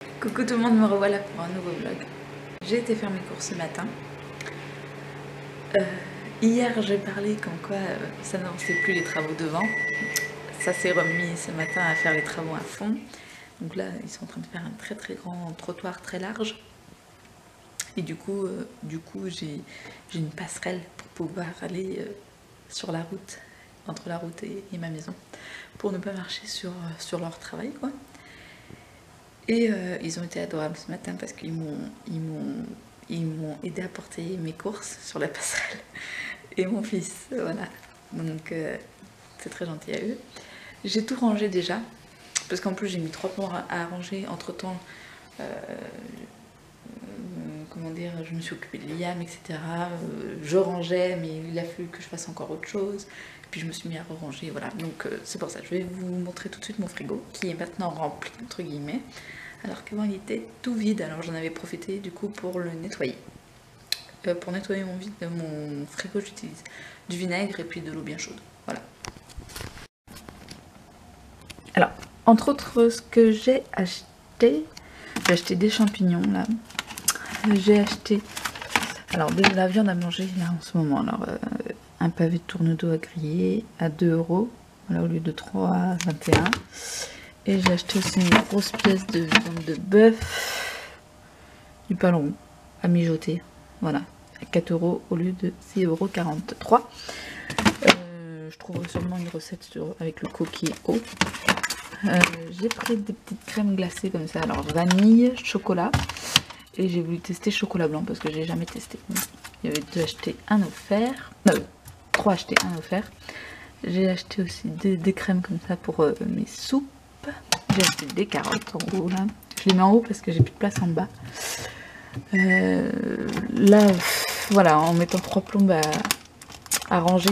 Coucou tout le monde, me revoilà pour un nouveau vlog. J'ai été faire mes courses ce matin. Hier j'ai parlé comme quoi ça n'avançait plus les travaux devant. Ça s'est remis ce matin à faire les travaux à fond. Donc là ils sont en train de faire un très grand trottoir très large. Et du coup j'ai une passerelle pour pouvoir aller sur la route, entre la route et ma maison, pour ne pas marcher sur leur travail quoi. Et ils ont été adorables ce matin parce qu'ils m'ont aidé à porter mes courses sur la passerelle. Et mon fils, voilà. Donc c'est très gentil à eux. J'ai tout rangé déjà, parce qu'en plus j'ai mis 3 mois à ranger. Entre temps, comment dire, je me suis occupée de Liam, etc. Je rangeais, mais il a fallu que je fasse encore autre chose. Puis je me suis mis à ranger, voilà. Donc c'est pour ça, je vais vous montrer tout de suite mon frigo, qui est maintenant rempli, entre guillemets. Alors qu'avant il était tout vide, alors j'en avais profité du coup pour le nettoyer. Pour nettoyer mon frigo, j'utilise du vinaigre et puis de l'eau bien chaude. Voilà. Alors, entre autres, ce que j'ai acheté des champignons là. J'ai acheté, alors de la viande à manger là en ce moment. Alors, un pavé de tourne-dos à griller à 2 €, voilà, au lieu de 3,21 €. Et j'ai acheté aussi une grosse pièce de viande de bœuf, du pain à mijoter, voilà, à 4 € au lieu de 6,43 €. Je trouverai sûrement une recette avec le coquille haut. J'ai pris des petites crèmes glacées comme ça, alors vanille, chocolat, et j'ai voulu tester chocolat blanc parce que j'ai jamais testé. Il y avait 2 achetés, 1 offert, 3 achetés, 1 offert. J'ai acheté aussi des crèmes comme ça pour mes soupes. J'ai acheté des carottes en haut là. Je les mets en haut parce que j'ai plus de place en bas. Là, voilà, en mettant 3 plombes à ranger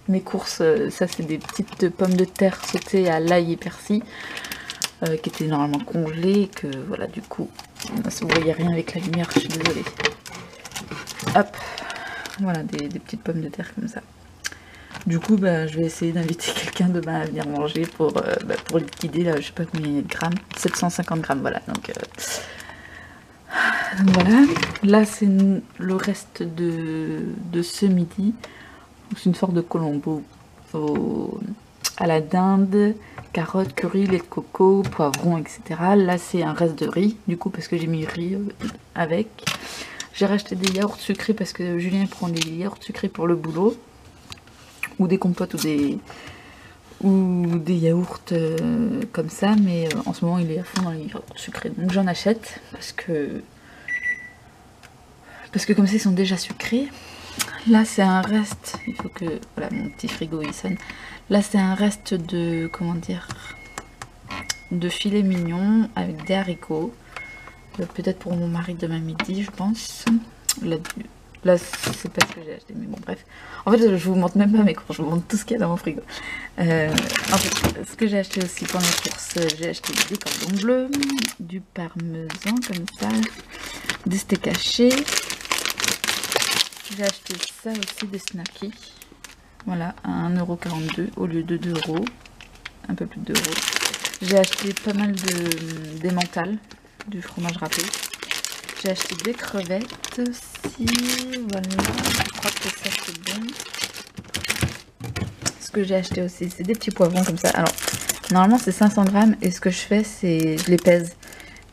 mes courses. Ça, c'est des petites pommes de terre sautées à l'ail et persil qui étaient normalement congelées. Et que voilà, du coup, vous voyez rien avec la lumière, je suis désolée. Hop, voilà, des petites pommes de terre comme ça. Du coup, je vais essayer d'inviter quelqu'un demain à venir manger pour liquider, là, je sais pas combien il y a de grammes, 750 grammes, voilà. Donc voilà, là c'est le reste de ce midi. C'est une sorte de colombo à la dinde, carottes, curry, lait de coco, poivron, etc. Là c'est un reste de riz, du coup, parce que j'ai mis riz avec. J'ai racheté des yaourts sucrés parce que Julien prend des yaourts sucrés pour le boulot. Ou des compotes ou des yaourts comme ça, mais en ce moment il est à fond dans les yaourts sucrés, donc j'en achète parce que comme ça ils sont déjà sucrés. Là c'est un reste, il faut que, voilà, mon petit frigo il sonne. Là c'est un reste de, comment dire, de filet mignon avec des haricots, peut-être pour mon mari demain midi je pense. Là, c'est pas ce que j'ai acheté, mais bon, bref. En fait, je vous montre même pas mes courses, je vous montre tout ce qu'il y a dans mon frigo. En fait, ce que j'ai acheté aussi pour mes courses, j'ai acheté des cordons bleus, du parmesan, comme ça, des steaks hachés. J'ai acheté ça aussi, des snackies. Voilà, à 1,42 € au lieu de 2 €, un peu plus de 2 €. J'ai acheté pas mal d'emmental, du fromage râpé. J'ai acheté des crevettes aussi, voilà, je crois que ça c'est bon. Ce que j'ai acheté aussi, c'est des petits poivrons comme ça. Alors, normalement c'est 500 grammes et ce que je fais, c'est je les pèse.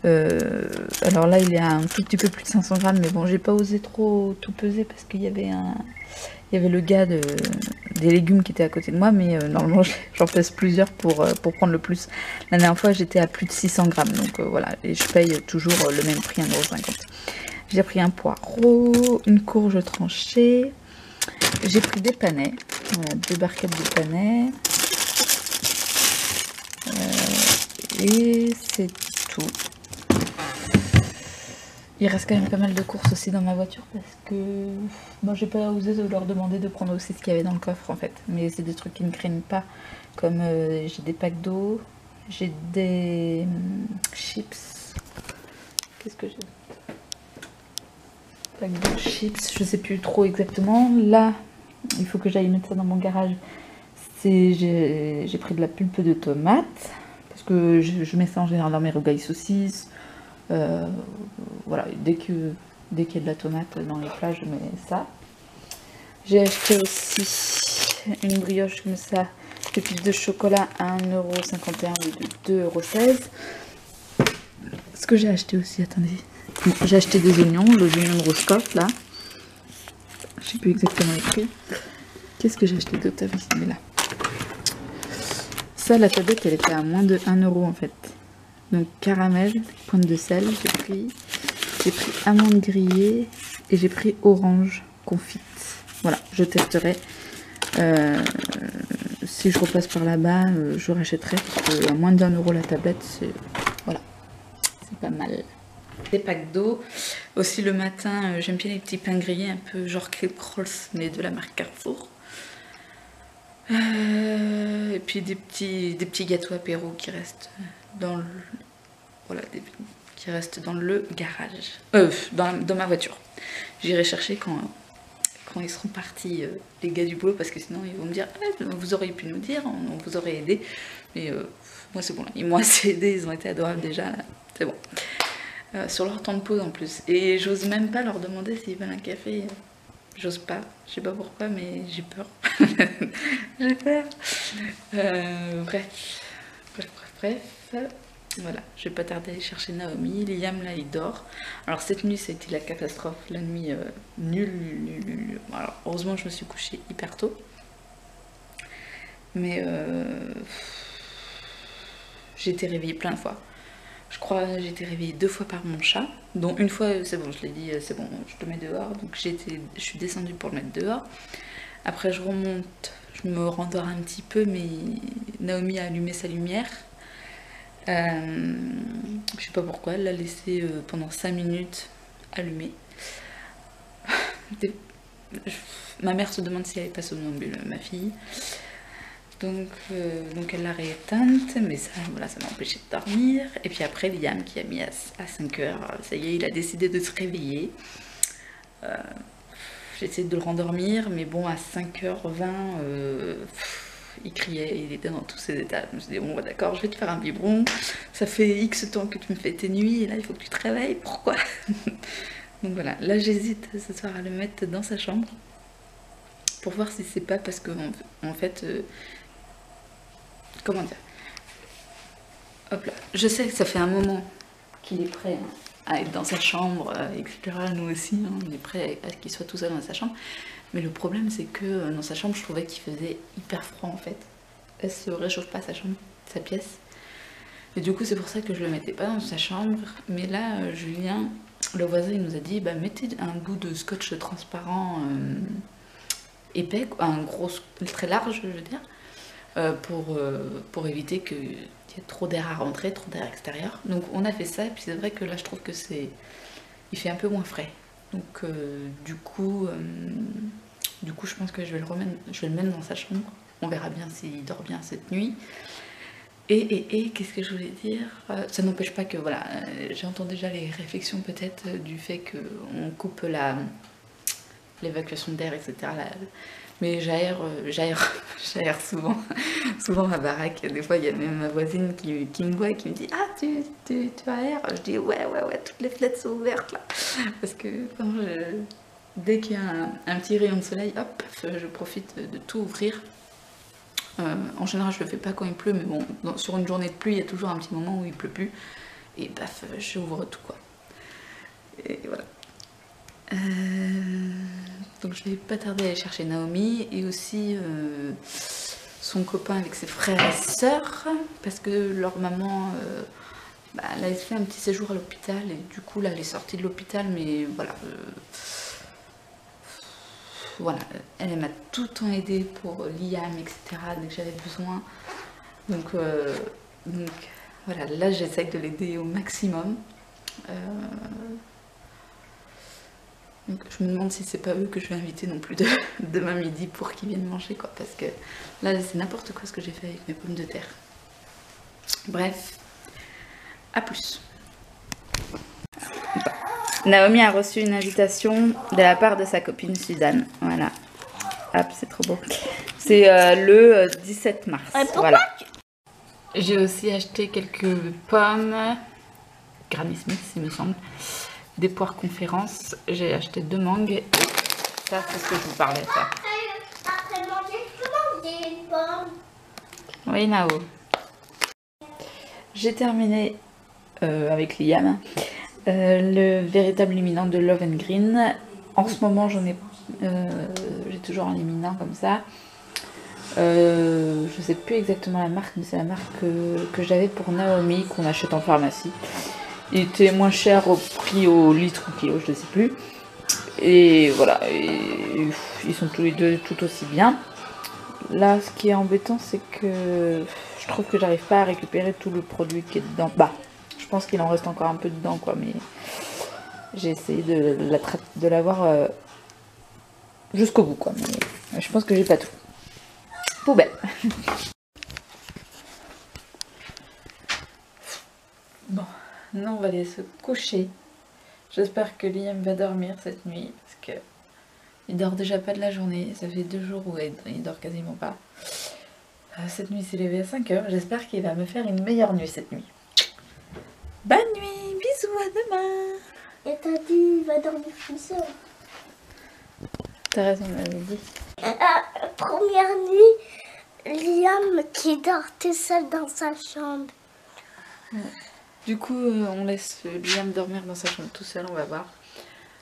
Alors là, il est à un tout petit peu plus de 500 grammes, mais bon, j'ai pas osé trop tout peser parce qu'il y avait le gars des légumes qui était à côté de moi, mais normalement j'en pèse plusieurs pour prendre le plus. La dernière fois j'étais à plus de 600 grammes, donc voilà, et je paye toujours le même prix, 1,50 €. J'ai pris un poireau, une courge tranchée, j'ai pris des panais, voilà, 2 barquettes de panais, et c'est tout. Il reste quand même pas mal de courses aussi dans ma voiture parce que moi j'ai pas osé de leur demander de prendre aussi ce qu'il y avait dans le coffre en fait. Mais c'est des trucs qui ne craignent pas, comme j'ai des packs d'eau, j'ai des chips. Qu'est-ce que j'ai? Pack de chips, je sais plus trop exactement. Là, il faut que j'aille mettre ça dans mon garage. J'ai pris de la pulpe de tomate. Parce que je mets ça en général dans mes rougailles saucisses. Voilà, dès qu'il y a de la tomate dans les plats, je mets ça. J'ai acheté aussi une brioche comme ça, pépites de chocolat à 1,51 € ou de 2,16 €. Ce que j'ai acheté aussi, attendez. Bon, j'ai acheté des oignons, les oignons de Roscoff là. Je sais plus exactement les prix. Qu'est-ce que j'ai acheté d'autre? Il est là. Ça, la tablette, elle était à moins de 1 € en fait. Donc caramel, pointe de sel, j'ai pris amande grillée et j'ai pris orange confite. Voilà, je testerai. Si je repasse par là-bas, je rachèterai parce que à moins de 1 € la tablette, voilà, c'est pas mal. Des packs d'eau. Aussi le matin, j'aime bien les petits pains grillés, un peu genre Crepe Rolls, mais de la marque Carrefour. Et puis des petits gâteaux apéro qui restent dans le, voilà, qui restent dans le garage, dans ma voiture. J'irai chercher quand ils seront partis, les gars du boulot, parce que sinon ils vont me dire ah, vous auriez pu nous dire, on vous aurait aidé. Mais moi c'est bon, ils m'ont assez aidé, ils ont été adorables déjà, c'est bon. Sur leur temps de pause en plus. Et j'ose même pas leur demander s'ils veulent un café. J'ose pas, je sais pas pourquoi, mais j'ai peur. J'ai peur. Bref. Voilà, je vais pas tarder à aller chercher Naomi. Liam là il dort. Alors cette nuit ça a été la catastrophe, la nuit nulle. Alors heureusement je me suis couchée hyper tôt. Mais j'ai été réveillée plein de fois. Je crois que j'ai été réveillée 2 fois par mon chat, dont une fois, c'est bon, je l'ai dit, c'est bon, je te mets dehors. Donc je suis descendue pour le mettre dehors. Après je remonte, je me rendors un petit peu, mais Naomi a allumé sa lumière. Je sais pas pourquoi, elle l'a laissé pendant 5 minutes allumée. Ma mère se demande si elle est pas somnambule, ma fille. Donc elle l'a rééteinte, mais ça, voilà, ça m'a empêché de dormir. Et puis après, Liam qui a mis à 5 h, ça y est, il a décidé de se réveiller. J'ai essayé de le rendormir, mais bon, à 5h20, il criait, il était dans tous ses états. Je me suis dit, bon, d'accord, je vais te faire un biberon. Ça fait X temps que tu me fais tes nuits, et là, il faut que tu te réveilles. Pourquoi? Donc voilà, là, j'hésite ce soir à le mettre dans sa chambre pour voir si c'est pas parce que, en fait... comment dire, hop là, je sais que ça fait un moment qu'il est prêt à être dans sa chambre, etc. Nous aussi, hein, on est prêt à qu'il soit tout seul dans sa chambre. Mais le problème, c'est que dans sa chambre, je trouvais qu'il faisait hyper froid en fait. Elle se réchauffe pas sa chambre, sa pièce. Et du coup, c'est pour ça que je le mettais pas dans sa chambre. Mais là, Julien, le voisin, il nous a dit, bah mettez un bout de scotch transparent épais, un gros, très large, je veux dire. Pour éviter qu'il y ait trop d'air à rentrer, trop d'air extérieur. Donc on a fait ça, et puis c'est vrai que là je trouve que il fait un peu moins frais. Donc du coup je pense que je vais le mettre dans sa chambre. On verra bien s'il dort bien cette nuit. Et qu'est-ce que je voulais dire? Ça n'empêche pas que voilà, j'entends déjà les réflexions peut-être du fait qu'on coupe l'évacuation d'air, etc. Mais j'aère souvent ma baraque. Des fois, il y a même ma voisine qui me voit et qui me dit « Ah, tu aères ?» Je dis « Ouais, toutes les fenêtres sont ouvertes là. » Parce que dès qu'il y a un petit rayon de soleil, hop, je profite de tout ouvrir. En général, je le fais pas quand il pleut, mais bon, sur une journée de pluie, il y a toujours un petit moment où il pleut plus. Et paf, j'ouvre tout quoi. Et voilà. Donc je vais pas tarder à aller chercher Naomi et aussi son copain avec ses frères et sœurs parce que leur maman elle a fait un petit séjour à l'hôpital et du coup là elle est sortie de l'hôpital, mais voilà, elle m'a tout le temps aidée pour Liam, etc. dès que j'avais besoin. Donc voilà, là j'essaye de l'aider au maximum. Donc je me demande si c'est pas eux que je vais inviter non plus demain midi pour qu'ils viennent manger quoi, parce que là c'est n'importe quoi ce que j'ai fait avec mes pommes de terre. Bref, à plus. Naomi a reçu une invitation de la part de sa copine Suzanne. Voilà. Hop, c'est trop beau. C'est le 17 mars. Pourquoi voilà. J'ai aussi acheté quelques pommes, Granny Smith il me semble, des poires conférence, j'ai acheté 2 mangues et ça c'est ce que je vous parlais ça. Après manger, je peux manger une pomme. Oui Nao. J'ai terminé avec Liam le véritable luminant de Love and Green. En ce moment j'en ai j'ai toujours un luminant comme ça. Je sais plus exactement la marque, mais c'est la marque que j'avais pour Naomi, qu'on achète en pharmacie. Il était moins cher au prix au litre ou kilo, je ne sais plus. Et voilà, et ils sont tous les deux tout aussi bien. Là, ce qui est embêtant, c'est que je trouve que j'arrive pas à récupérer tout le produit qui est dedans. Bah, je pense qu'il en reste encore un peu dedans, quoi, mais j'ai essayé de l'avoir jusqu'au bout, quoi. Mais je pense que j'ai pas tout. Poubelle. Bon, nous on va aller se coucher. J'espère que Liam va dormir cette nuit parce que il dort déjà pas de la journée. Ça fait 2 jours où il dort quasiment pas. Cette nuit il s'est levé à 5 h. J'espère qu'il va me faire une meilleure nuit cette nuit. Bonne nuit, bisous, à demain. Et t'as dit, il va dormir tout seul. T'as raison, on m'avait dit. Première nuit, Liam qui dort tout seul dans sa chambre. Du coup, on laisse Liam dormir dans sa chambre tout seul, on va voir.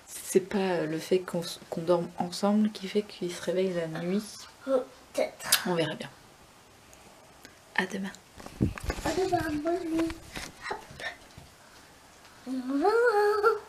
C'est pas le fait qu'on dorme ensemble qui fait qu'il se réveille la nuit. Peut-être. On verra bien. À demain. À demain, bonne nuit. Hop. Au revoir.